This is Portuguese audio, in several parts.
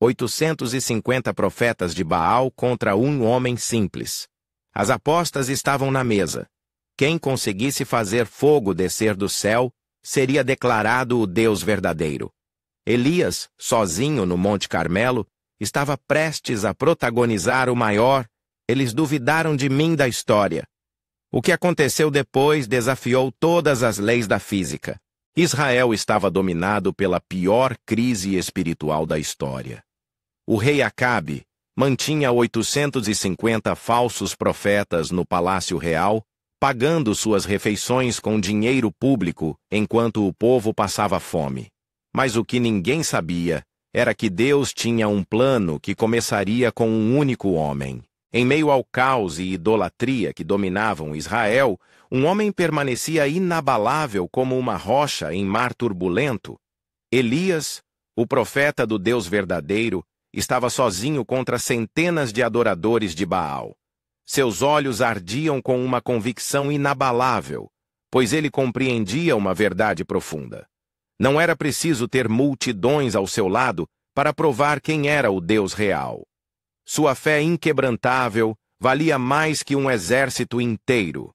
850 profetas de Baal contra um homem simples. As apostas estavam na mesa. Quem conseguisse fazer fogo descer do céu seria declarado o Deus verdadeiro. Elias, sozinho no Monte Carmelo, estava prestes a protagonizar o maior. Eles duvidaram de mim da história. O que aconteceu depois desafiou todas as leis da física. Israel estava dominado pela pior crise espiritual da história. O rei Acabe mantinha 850 falsos profetas no palácio real, pagando suas refeições com dinheiro público enquanto o povo passava fome. Mas o que ninguém sabia era que Deus tinha um plano que começaria com um único homem. Em meio ao caos e idolatria que dominavam Israel, um homem permanecia inabalável como uma rocha em mar turbulento. Elias, o profeta do Deus verdadeiro, estava sozinho contra centenas de adoradores de Baal. Seus olhos ardiam com uma convicção inabalável, pois ele compreendia uma verdade profunda. Não era preciso ter multidões ao seu lado para provar quem era o Deus real. Sua fé inquebrantável valia mais que um exército inteiro.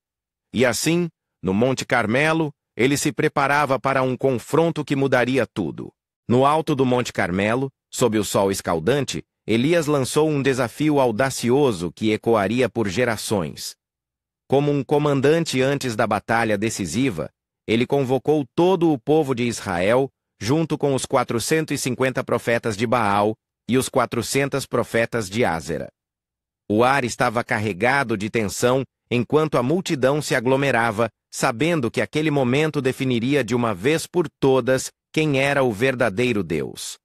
E assim, no Monte Carmelo, ele se preparava para um confronto que mudaria tudo. No alto do Monte Carmelo, sob o sol escaldante, Elias lançou um desafio audacioso que ecoaria por gerações. Como um comandante antes da batalha decisiva, ele convocou todo o povo de Israel, junto com os 450 profetas de Baal e os 400 profetas de Ázera. O ar estava carregado de tensão enquanto a multidão se aglomerava, sabendo que aquele momento definiria de uma vez por todas quem era o verdadeiro Deus.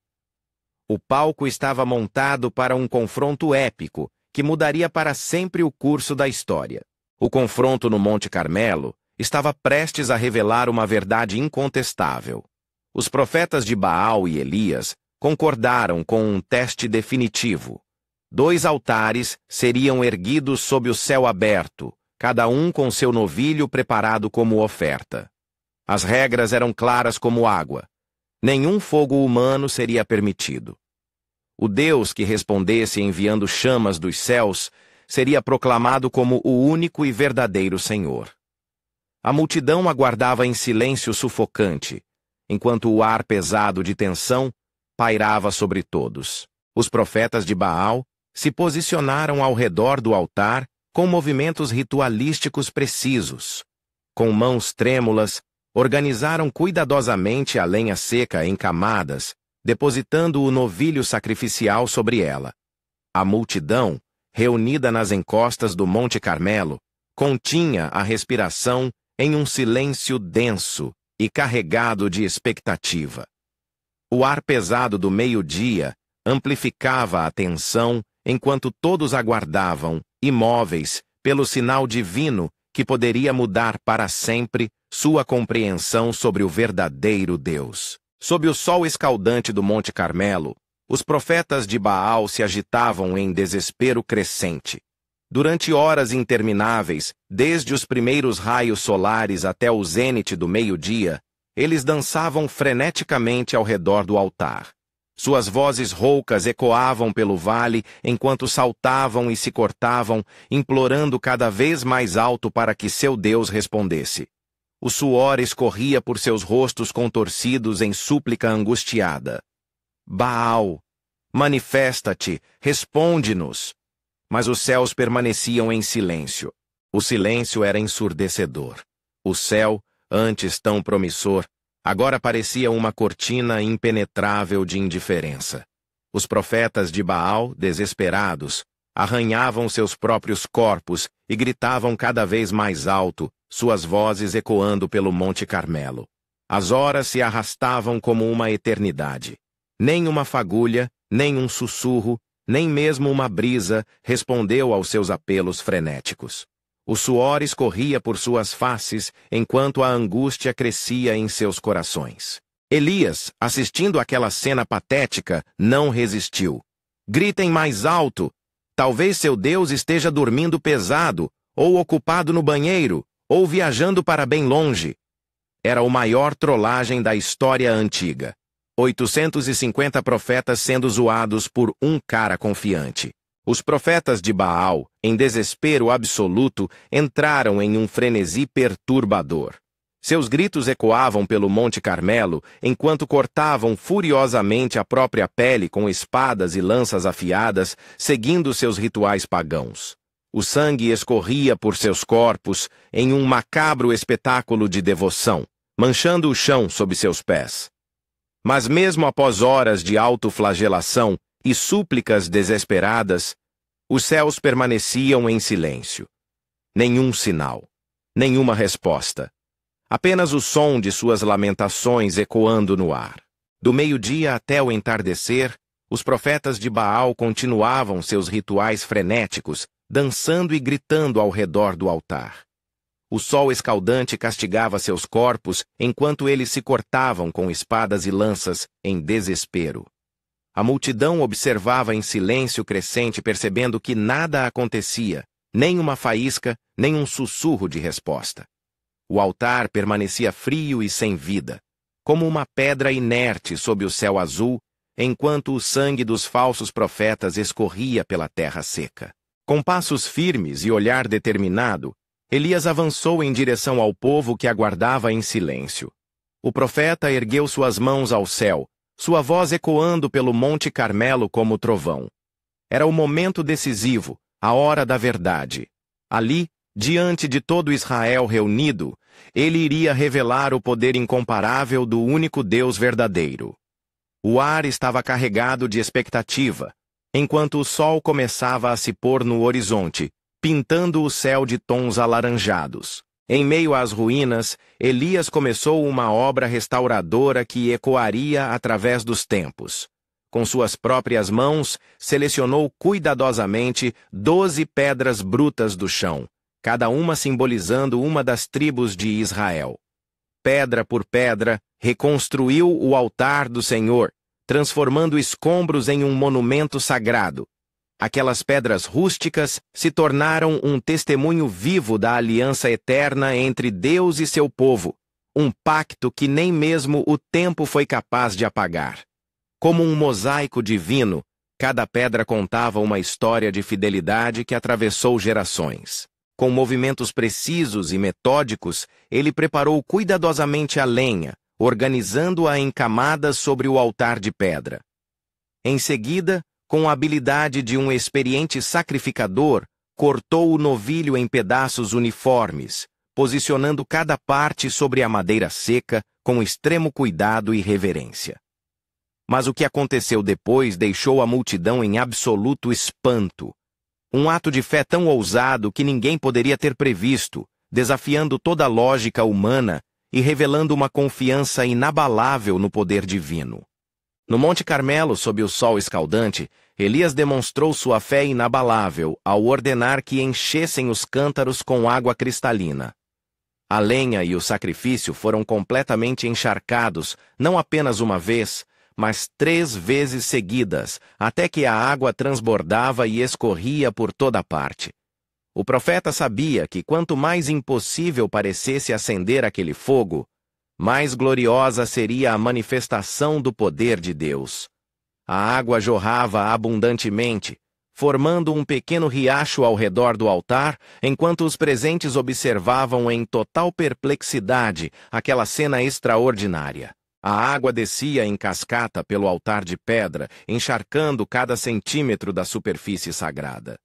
O palco estava montado para um confronto épico que mudaria para sempre o curso da história. O confronto no Monte Carmelo estava prestes a revelar uma verdade incontestável. Os profetas de Baal e Elias concordaram com um teste definitivo. 2 altares seriam erguidos sob o céu aberto, cada um com seu novilho preparado como oferta. As regras eram claras como água. Nenhum fogo humano seria permitido. O Deus que respondesse enviando chamas dos céus seria proclamado como o único e verdadeiro Senhor. A multidão aguardava em silêncio sufocante, enquanto o ar pesado de tensão pairava sobre todos. Os profetas de Baal se posicionaram ao redor do altar com movimentos ritualísticos precisos. Com mãos trêmulas, organizaram cuidadosamente a lenha seca em camadas, depositando o novilho sacrificial sobre ela. A multidão, reunida nas encostas do Monte Carmelo, continha a respiração em um silêncio denso e carregado de expectativa. O ar pesado do meio-dia amplificava a tensão enquanto todos aguardavam, imóveis, pelo sinal divino que poderia mudar para sempre sua compreensão sobre o verdadeiro Deus. Sob o sol escaldante do Monte Carmelo, os profetas de Baal se agitavam em desespero crescente. Durante horas intermináveis, desde os primeiros raios solares até o zênite do meio-dia, eles dançavam freneticamente ao redor do altar. Suas vozes roucas ecoavam pelo vale enquanto saltavam e se cortavam, implorando cada vez mais alto para que seu Deus respondesse. O suor escorria por seus rostos contorcidos em súplica angustiada. Baal, manifesta-te, responde-nos. Mas os céus permaneciam em silêncio. O silêncio era ensurdecedor. O céu, antes tão promissor, agora parecia uma cortina impenetrável de indiferença. Os profetas de Baal, desesperados, arranhavam seus próprios corpos e gritavam cada vez mais alto, suas vozes ecoando pelo Monte Carmelo. As horas se arrastavam como uma eternidade. Nem uma fagulha, nem um sussurro, nem mesmo uma brisa respondeu aos seus apelos frenéticos. O suor escorria por suas faces enquanto a angústia crescia em seus corações. Elias, assistindo àquela cena patética, não resistiu. Gritem mais alto! Talvez seu Deus esteja dormindo pesado, ou ocupado no banheiro, ou viajando para bem longe. Era a maior trollagem da história antiga. 850 profetas sendo zoados por um cara confiante. Os profetas de Baal, em desespero absoluto, entraram em um frenesi perturbador. Seus gritos ecoavam pelo Monte Carmelo, enquanto cortavam furiosamente a própria pele com espadas e lanças afiadas, seguindo seus rituais pagãos. O sangue escorria por seus corpos em um macabro espetáculo de devoção, manchando o chão sob seus pés. Mas mesmo após horas de autoflagelação e súplicas desesperadas, os céus permaneciam em silêncio. Nenhum sinal, nenhuma resposta. Apenas o som de suas lamentações ecoando no ar. Do meio-dia até o entardecer, os profetas de Baal continuavam seus rituais frenéticos, dançando e gritando ao redor do altar. O sol escaldante castigava seus corpos enquanto eles se cortavam com espadas e lanças em desespero. A multidão observava em silêncio crescente, percebendo que nada acontecia, nem uma faísca, nem um sussurro de resposta. O altar permanecia frio e sem vida, como uma pedra inerte sob o céu azul, enquanto o sangue dos falsos profetas escorria pela terra seca. Com passos firmes e olhar determinado, Elias avançou em direção ao povo que aguardava em silêncio. O profeta ergueu suas mãos ao céu, sua voz ecoando pelo Monte Carmelo como trovão. Era o momento decisivo, a hora da verdade. Ali, diante de todo Israel reunido, ele iria revelar o poder incomparável do único Deus verdadeiro. O ar estava carregado de expectativa, enquanto o sol começava a se pôr no horizonte, pintando o céu de tons alaranjados. Em meio às ruínas, Elias começou uma obra restauradora que ecoaria através dos tempos. Com suas próprias mãos, selecionou cuidadosamente 12 pedras brutas do chão, cada uma simbolizando uma das tribos de Israel. Pedra por pedra, reconstruiu o altar do Senhor, transformando escombros em um monumento sagrado. Aquelas pedras rústicas se tornaram um testemunho vivo da aliança eterna entre Deus e seu povo, um pacto que nem mesmo o tempo foi capaz de apagar. Como um mosaico divino, cada pedra contava uma história de fidelidade que atravessou gerações. Com movimentos precisos e metódicos, ele preparou cuidadosamente a lenha, organizando-a em camadas sobre o altar de pedra. Em seguida, com a habilidade de um experiente sacrificador, cortou o novilho em pedaços uniformes, posicionando cada parte sobre a madeira seca com extremo cuidado e reverência. Mas o que aconteceu depois deixou a multidão em absoluto espanto. Um ato de fé tão ousado que ninguém poderia ter previsto, desafiando toda a lógica humana e revelando uma confiança inabalável no poder divino. No Monte Carmelo, sob o sol escaldante, Elias demonstrou sua fé inabalável ao ordenar que enchessem os cântaros com água cristalina. A lenha e o sacrifício foram completamente encharcados, não apenas uma vez, mas 3 vezes seguidas, até que a água transbordava e escorria por toda parte. O profeta sabia que quanto mais impossível parecesse acender aquele fogo, mais gloriosa seria a manifestação do poder de Deus. A água jorrava abundantemente, formando um pequeno riacho ao redor do altar, enquanto os presentes observavam em total perplexidade aquela cena extraordinária. A água descia em cascata pelo altar de pedra, encharcando cada centímetro da superfície sagrada.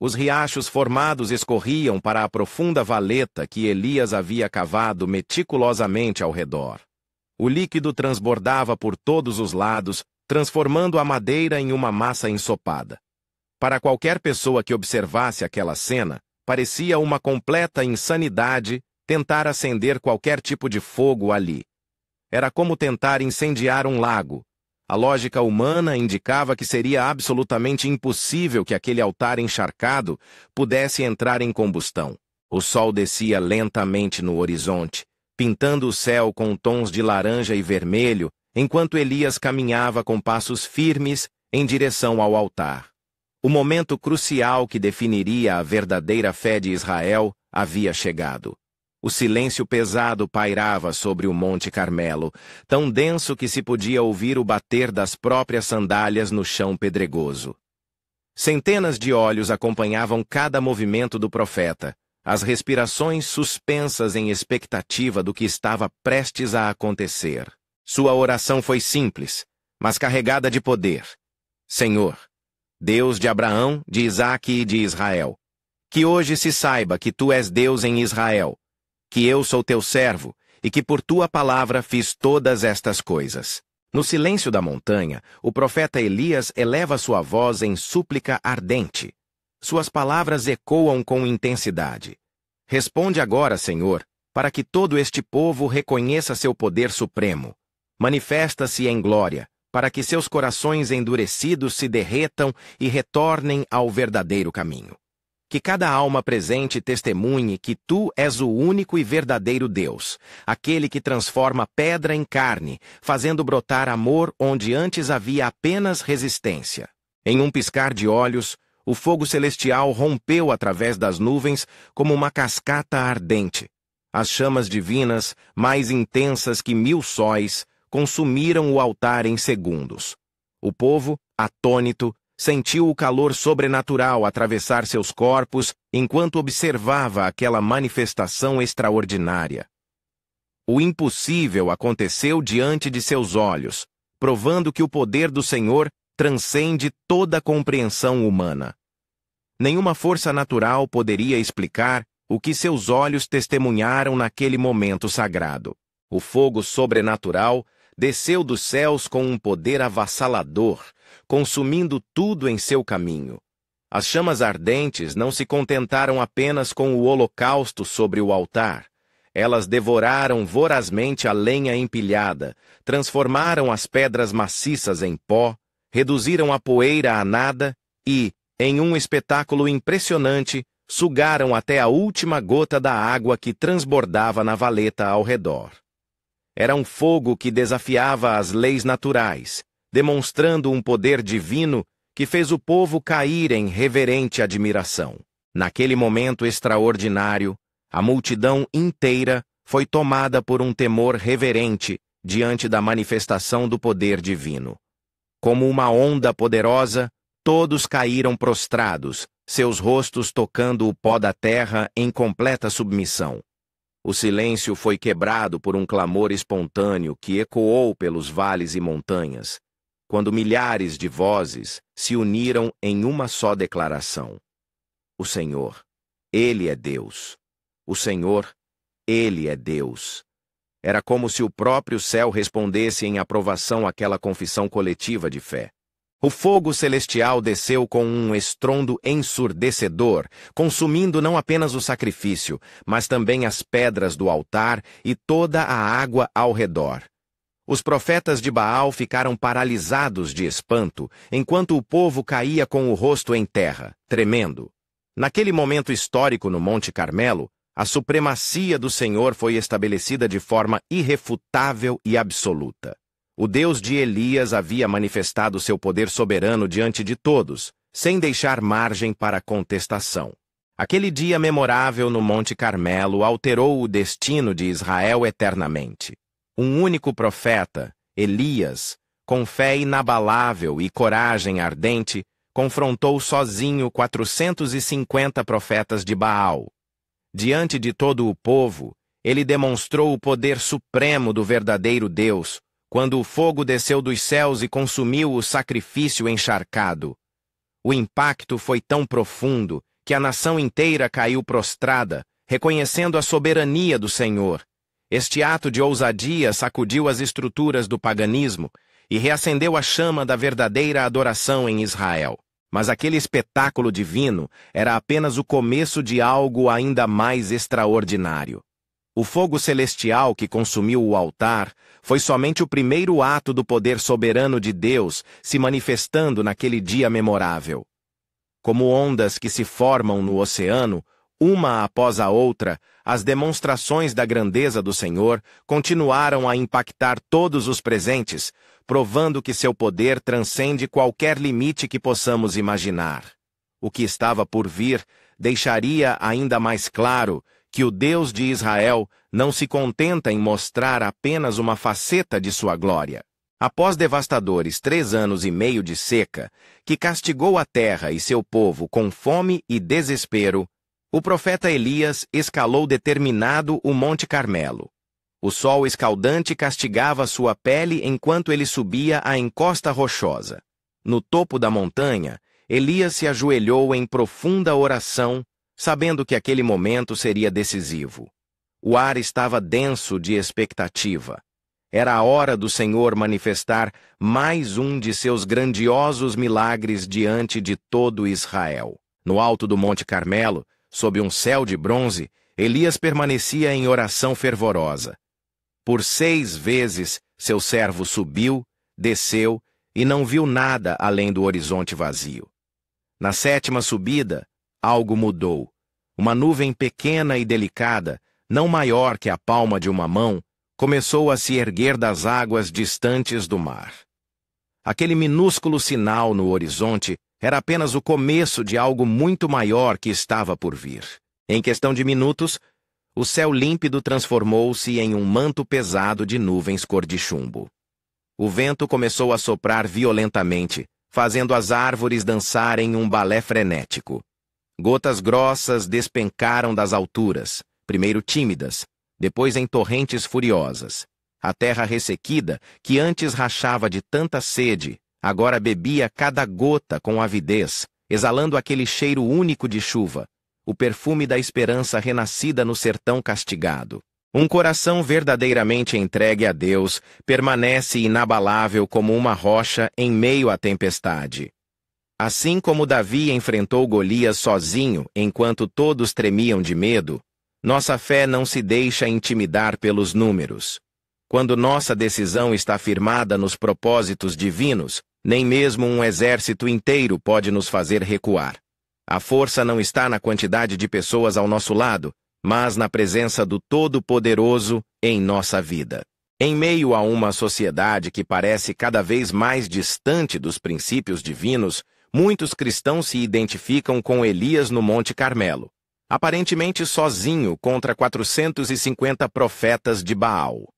Os riachos formados escorriam para a profunda valeta que Elias havia cavado meticulosamente ao redor. O líquido transbordava por todos os lados, transformando a madeira em uma massa ensopada. Para qualquer pessoa que observasse aquela cena, parecia uma completa insanidade tentar acender qualquer tipo de fogo ali. Era como tentar incendiar um lago. A lógica humana indicava que seria absolutamente impossível que aquele altar encharcado pudesse entrar em combustão. O sol descia lentamente no horizonte, pintando o céu com tons de laranja e vermelho, enquanto Elias caminhava com passos firmes em direção ao altar. O momento crucial que definiria a verdadeira fé de Israel havia chegado. O silêncio pesado pairava sobre o Monte Carmelo, tão denso que se podia ouvir o bater das próprias sandálias no chão pedregoso. Centenas de olhos acompanhavam cada movimento do profeta, as respirações suspensas em expectativa do que estava prestes a acontecer. Sua oração foi simples, mas carregada de poder. Senhor, Deus de Abraão, de Isaque e de Israel, que hoje se saiba que tu és Deus em Israel, que eu sou teu servo, e que por tua palavra fiz todas estas coisas. No silêncio da montanha, o profeta Elias eleva sua voz em súplica ardente. Suas palavras ecoam com intensidade. Responde agora, Senhor, para que todo este povo reconheça seu poder supremo. Manifesta-se em glória, para que seus corações endurecidos se derretam e retornem ao verdadeiro caminho. Que cada alma presente testemunhe que tu és o único e verdadeiro Deus, aquele que transforma pedra em carne, fazendo brotar amor onde antes havia apenas resistência. Em um piscar de olhos, o fogo celestial rompeu através das nuvens como uma cascata ardente. As chamas divinas, mais intensas que 1000 sóis, consumiram o altar em segundos. O povo, atônito, sentiu o calor sobrenatural atravessar seus corpos enquanto observava aquela manifestação extraordinária. O impossível aconteceu diante de seus olhos, provando que o poder do Senhor transcende toda compreensão humana. Nenhuma força natural poderia explicar o que seus olhos testemunharam naquele momento sagrado. O fogo sobrenatural desceu dos céus com um poder avassalador, consumindo tudo em seu caminho. As chamas ardentes não se contentaram apenas com o holocausto sobre o altar. Elas devoraram vorazmente a lenha empilhada, transformaram as pedras maciças em pó, reduziram a poeira a nada e, em um espetáculo impressionante, sugaram até a última gota da água que transbordava na valeta ao redor. Era um fogo que desafiava as leis naturais, demonstrando um poder divino que fez o povo cair em reverente admiração. Naquele momento extraordinário, a multidão inteira foi tomada por um temor reverente diante da manifestação do poder divino. Como uma onda poderosa, todos caíram prostrados, seus rostos tocando o pó da terra em completa submissão. O silêncio foi quebrado por um clamor espontâneo que ecoou pelos vales e montanhas, quando milhares de vozes se uniram em uma só declaração. O Senhor, Ele é Deus. O Senhor, Ele é Deus. Era como se o próprio céu respondesse em aprovação àquela confissão coletiva de fé. O fogo celestial desceu com um estrondo ensurdecedor, consumindo não apenas o sacrifício, mas também as pedras do altar e toda a água ao redor. Os profetas de Baal ficaram paralisados de espanto, enquanto o povo caía com o rosto em terra, tremendo. Naquele momento histórico no Monte Carmelo, a supremacia do Senhor foi estabelecida de forma irrefutável e absoluta. O Deus de Elias havia manifestado seu poder soberano diante de todos, sem deixar margem para contestação. Aquele dia memorável no Monte Carmelo alterou o destino de Israel eternamente. Um único profeta, Elias, com fé inabalável e coragem ardente, confrontou sozinho 450 profetas de Baal. Diante de todo o povo, ele demonstrou o poder supremo do verdadeiro Deus, quando o fogo desceu dos céus e consumiu o sacrifício encharcado. O impacto foi tão profundo que a nação inteira caiu prostrada, reconhecendo a soberania do Senhor. Este ato de ousadia sacudiu as estruturas do paganismo e reacendeu a chama da verdadeira adoração em Israel. Mas aquele espetáculo divino era apenas o começo de algo ainda mais extraordinário. O fogo celestial que consumiu o altar foi somente o primeiro ato do poder soberano de Deus se manifestando naquele dia memorável. Como ondas que se formam no oceano, uma após a outra, as demonstrações da grandeza do Senhor continuaram a impactar todos os presentes, provando que seu poder transcende qualquer limite que possamos imaginar. O que estava por vir deixaria ainda mais claro que o Deus de Israel não se contenta em mostrar apenas uma faceta de sua glória. Após devastadores 3 anos e meio de seca, que castigou a terra e seu povo com fome e desespero, o profeta Elias escalou determinado o Monte Carmelo. O sol escaldante castigava sua pele enquanto ele subia a encosta rochosa. No topo da montanha, Elias se ajoelhou em profunda oração, sabendo que aquele momento seria decisivo. O ar estava denso de expectativa. Era a hora do Senhor manifestar mais um de seus grandiosos milagres diante de todo Israel. No alto do Monte Carmelo, sob um céu de bronze, Elias permanecia em oração fervorosa. Por 6 vezes, seu servo subiu, desceu e não viu nada além do horizonte vazio. Na 7ª subida, algo mudou. Uma nuvem pequena e delicada, não maior que a palma de uma mão, começou a se erguer das águas distantes do mar. Aquele minúsculo sinal no horizonte era apenas o começo de algo muito maior que estava por vir. Em questão de minutos, o céu límpido transformou-se em um manto pesado de nuvens cor de chumbo. O vento começou a soprar violentamente, fazendo as árvores dançarem um balé frenético. Gotas grossas despencaram das alturas, primeiro tímidas, depois em torrentes furiosas. A terra ressequida, que antes rachava de tanta sede, agora bebia cada gota com avidez, exalando aquele cheiro único de chuva, o perfume da esperança renascida no sertão castigado. Um coração verdadeiramente entregue a Deus permanece inabalável como uma rocha em meio à tempestade. Assim como Davi enfrentou Golias sozinho enquanto todos tremiam de medo, nossa fé não se deixa intimidar pelos números. Quando nossa decisão está firmada nos propósitos divinos, nem mesmo um exército inteiro pode nos fazer recuar. A força não está na quantidade de pessoas ao nosso lado, mas na presença do Todo-Poderoso em nossa vida. Em meio a uma sociedade que parece cada vez mais distante dos princípios divinos, muitos cristãos se identificam com Elias no Monte Carmelo, aparentemente sozinho contra 450 profetas de Baal.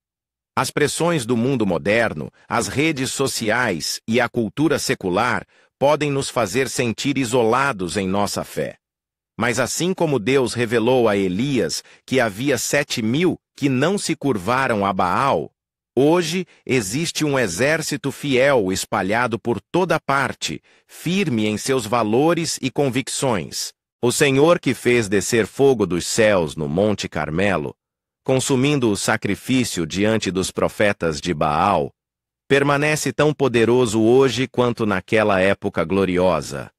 As pressões do mundo moderno, as redes sociais e a cultura secular podem nos fazer sentir isolados em nossa fé. Mas assim como Deus revelou a Elias que havia 7.000 que não se curvaram a Baal, hoje existe um exército fiel espalhado por toda parte, firme em seus valores e convicções. O Senhor que fez descer fogo dos céus no Monte Carmelo, consumindo o sacrifício diante dos profetas de Baal, permanece tão poderoso hoje quanto naquela época gloriosa.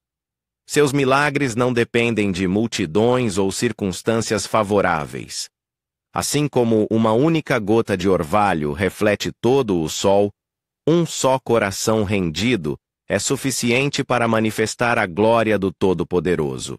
Seus milagres não dependem de multidões ou circunstâncias favoráveis. Assim como uma única gota de orvalho reflete todo o sol, um só coração rendido é suficiente para manifestar a glória do Todo-Poderoso.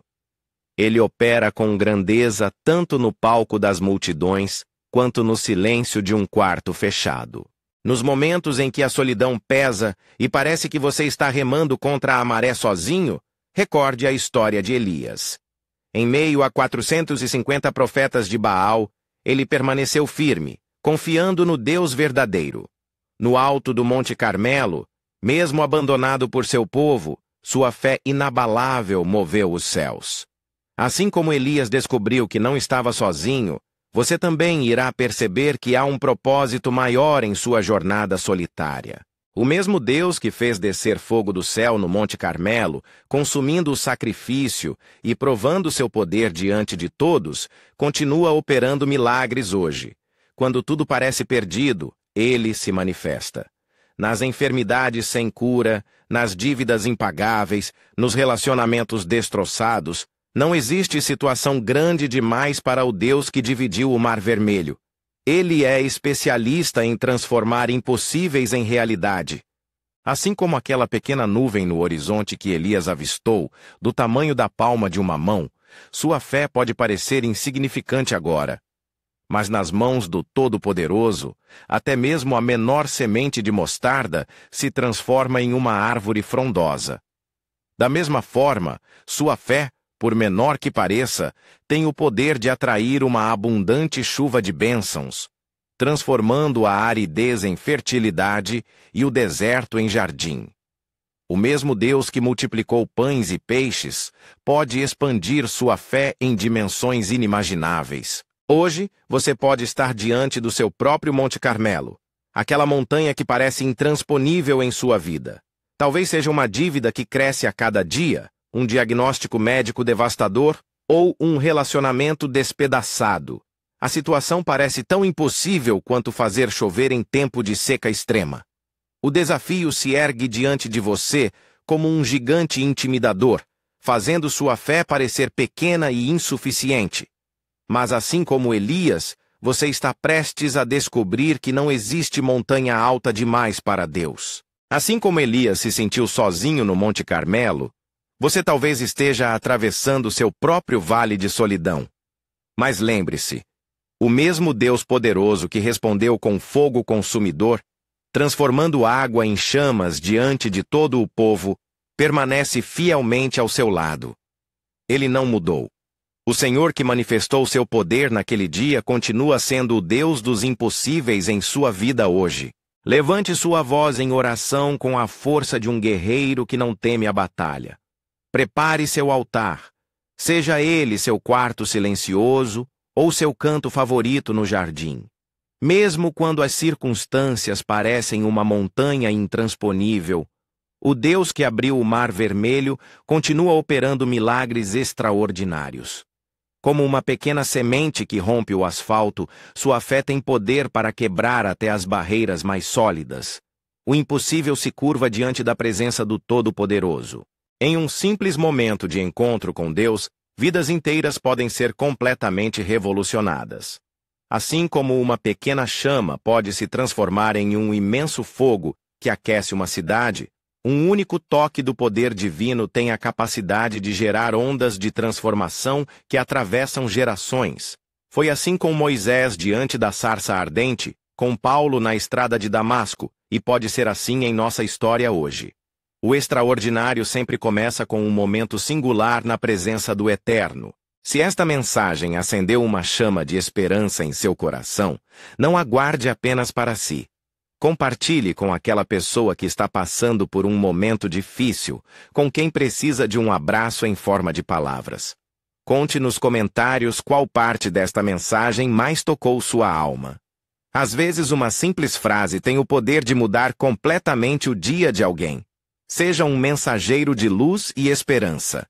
Ele opera com grandeza tanto no palco das multidões, quanto no silêncio de um quarto fechado. Nos momentos em que a solidão pesa e parece que você está remando contra a maré sozinho, recorde a história de Elias. Em meio a 450 profetas de Baal, ele permaneceu firme, confiando no Deus verdadeiro. No alto do Monte Carmelo, mesmo abandonado por seu povo, sua fé inabalável moveu os céus. Assim como Elias descobriu que não estava sozinho, você também irá perceber que há um propósito maior em sua jornada solitária. O mesmo Deus que fez descer fogo do céu no Monte Carmelo, consumindo o sacrifício e provando seu poder diante de todos, continua operando milagres hoje. Quando tudo parece perdido, ele se manifesta. Nas enfermidades sem cura, nas dívidas impagáveis, nos relacionamentos destroçados, não existe situação grande demais para o Deus que dividiu o Mar Vermelho. Ele é especialista em transformar impossíveis em realidade. Assim como aquela pequena nuvem no horizonte que Elias avistou, do tamanho da palma de uma mão, sua fé pode parecer insignificante agora. Mas nas mãos do Todo-Poderoso, até mesmo a menor semente de mostarda se transforma em uma árvore frondosa. Da mesma forma, sua fé, por menor que pareça, tem o poder de atrair uma abundante chuva de bênçãos, transformando a aridez em fertilidade e o deserto em jardim. O mesmo Deus que multiplicou pães e peixes pode expandir sua fé em dimensões inimagináveis. Hoje, você pode estar diante do seu próprio Monte Carmelo, aquela montanha que parece intransponível em sua vida. Talvez seja uma dívida que cresce a cada dia, um diagnóstico médico devastador ou um relacionamento despedaçado. A situação parece tão impossível quanto fazer chover em tempo de seca extrema. O desafio se ergue diante de você como um gigante intimidador, fazendo sua fé parecer pequena e insuficiente. Mas assim como Elias, você está prestes a descobrir que não existe montanha alta demais para Deus. Assim como Elias se sentiu sozinho no Monte Carmelo, você talvez esteja atravessando seu próprio vale de solidão. Mas lembre-se, o mesmo Deus poderoso que respondeu com fogo consumidor, transformando água em chamas diante de todo o povo, permanece fielmente ao seu lado. Ele não mudou. O Senhor que manifestou seu poder naquele dia continua sendo o Deus dos impossíveis em sua vida hoje. Levante sua voz em oração com a força de um guerreiro que não teme a batalha. Prepare seu altar. Seja ele seu quarto silencioso ou seu canto favorito no jardim. Mesmo quando as circunstâncias parecem uma montanha intransponível, o Deus que abriu o Mar Vermelho continua operando milagres extraordinários. Como uma pequena semente que rompe o asfalto, sua fé tem poder para quebrar até as barreiras mais sólidas. O impossível se curva diante da presença do Todo-Poderoso. Em um simples momento de encontro com Deus, vidas inteiras podem ser completamente revolucionadas. Assim como uma pequena chama pode se transformar em um imenso fogo que aquece uma cidade, um único toque do poder divino tem a capacidade de gerar ondas de transformação que atravessam gerações. Foi assim com Moisés diante da sarça ardente, com Paulo na estrada de Damasco, e pode ser assim em nossa história hoje. O extraordinário sempre começa com um momento singular na presença do Eterno. Se esta mensagem acendeu uma chama de esperança em seu coração, não aguarde apenas para si. Compartilhe com aquela pessoa que está passando por um momento difícil, com quem precisa de um abraço em forma de palavras. Conte nos comentários qual parte desta mensagem mais tocou sua alma. Às vezes, uma simples frase tem o poder de mudar completamente o dia de alguém. Seja um mensageiro de luz e esperança.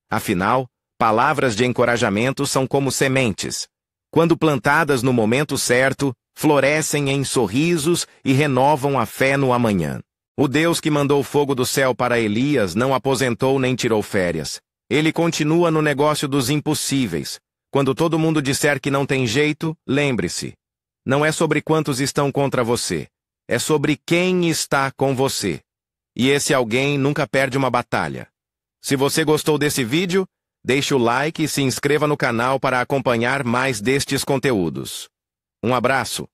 Afinal, palavras de encorajamento são como sementes. Quando plantadas no momento certo, florescem em sorrisos e renovam a fé no amanhã. O Deus que mandou fogo do céu para Elias não aposentou nem tirou férias. Ele continua no negócio dos impossíveis. Quando todo mundo disser que não tem jeito, lembre-se. Não é sobre quantos estão contra você. É sobre quem está com você. E esse alguém nunca perde uma batalha. Se você gostou desse vídeo, deixe o like e se inscreva no canal para acompanhar mais destes conteúdos. Um abraço.